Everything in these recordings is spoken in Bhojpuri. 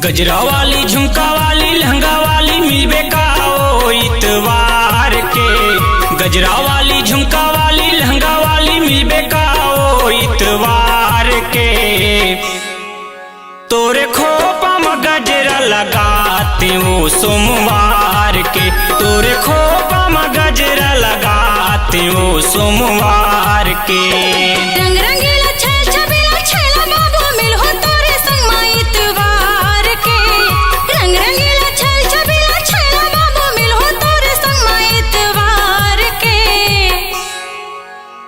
गजरा वाली झुमका वाली लहंगा वाली मिलबे का ओ इतवार के। गजरा वाली झुमका वाली लहंगा वाली मिलबे का ओ इतवार के। तोरे खोपा में गजरा लगाते वो सोमवार के। तोरे खोपा में गजरा लगाते वो सोमवार के। रंग रंगीला छल छबीला छेला बाबू मिलहो तोरे संग माई इतवार के। रंग रंगीला छल छबीला छेला बाबू मिलहो तोरे संग माई इतवार के।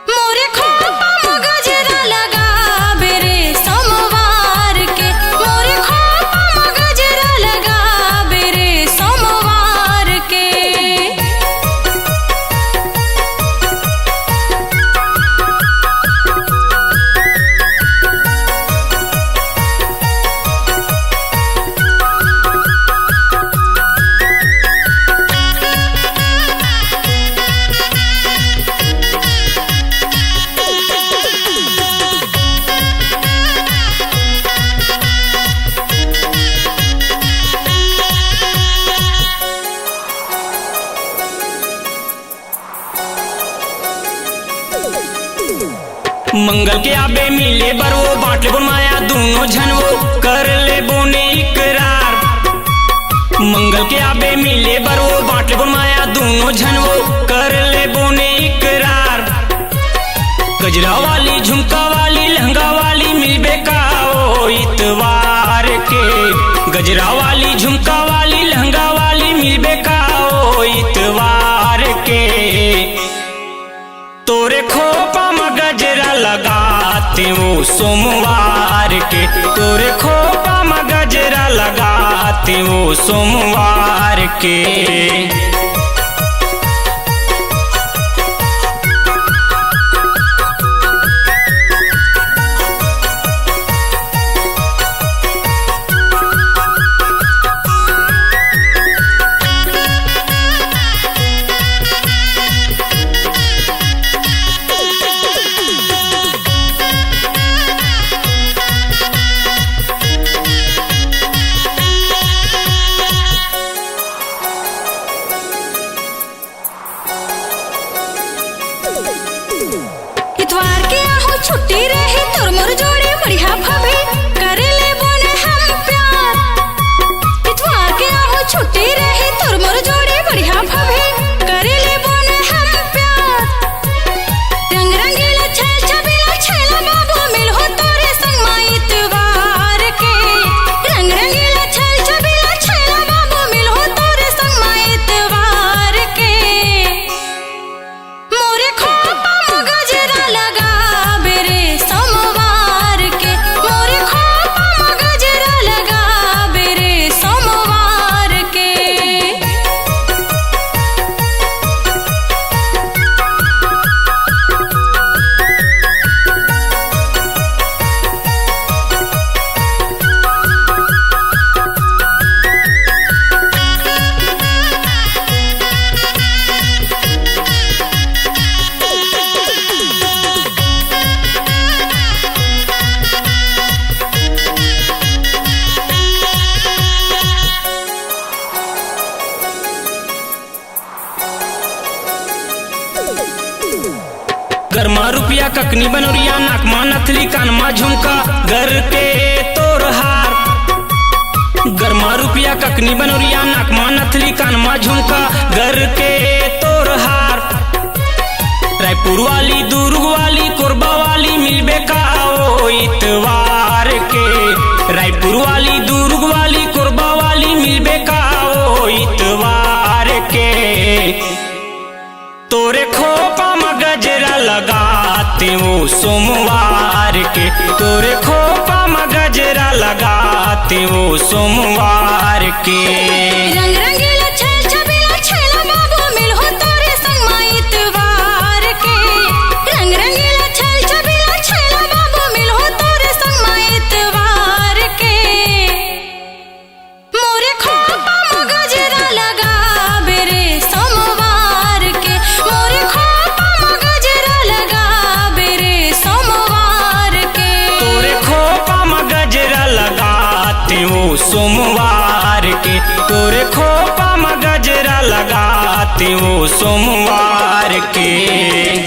मोरे खोपा में गजरा लगाबे रे सोमवार के। मोरे खोपा में गजरा लगाबे रे सोमवार के। मंगल के आबे मिले बरो बांट ले माया दोनों झनवो कर ले बोने इकरार। मंगल के आबे मिले बरो बांट ले माया दोनों झनवो कर ले बोने इकरार। गजरा वाली झुमका वाली लहंगा वाली मिलबे का ओ इतवार के। गजरा वाली झुमका वाली लहंगा वाली मिलबे का ओ इतवार के। तोरे खोपा में गजरा लगाते वो सोमवार के। तोरे खोपा में गजरा लगाते वो सोमवार के। इतवार के आहू छुट्टी रहे तोर मोर जोड़ी बढ़िया भाभी करे ले बोने हम प्यार। इतवार के आहू छुट्टी रहे तोर मोर जोड़ी बढ़िया भाभी करे ले बोने हम प्यार। रंग रंगीला छल छबीला छेला बाबू मिलहो तोरे संग माई इतवार के। रंग रंगीला छल छबीला छेला बाबू मिलहो तोरे संग माई इतवार के। मोरे खोपा में गजरा लगाबे रे सोमवार के। मोरे खोपा में गजरा लगाबे रे सोमवार के। गरमा रुपया ककनी बनोरिया नाकमा नथली कानमा झुमका घर के तोर हार। गरमा रुपया ककनी बनोरिया नाकमा नथली कानमा झुमका घर के तोर हार। रायपुर वाली दुर्ग वाली कोरबा वाली मिलबे का ओ इतवार के। रायपुर वाली दुर्ग वाली कोरबा वाली मिलबे का ओ इतवार के। तोरे खोपा में गजरा लगाते वो सोमवार के। तोरे खोपा में गजरा लगाते वो सोमवार के। रंग रंगीला छल छबीला छेला बाबू मिलहो तोरे संग माई इतवार के। रंग रंगीला छल छबीला छेला बाबू मिलहो तोरे संग माई इतवार के। मोरे खोपा में गजरा लगाबे रे सोमवार के। मोरे खोपा में गजरा लगाबे रे सोमवार के। तोरे खोपा में गजरा लगाते वो सोमवार रात वो सोमवार के।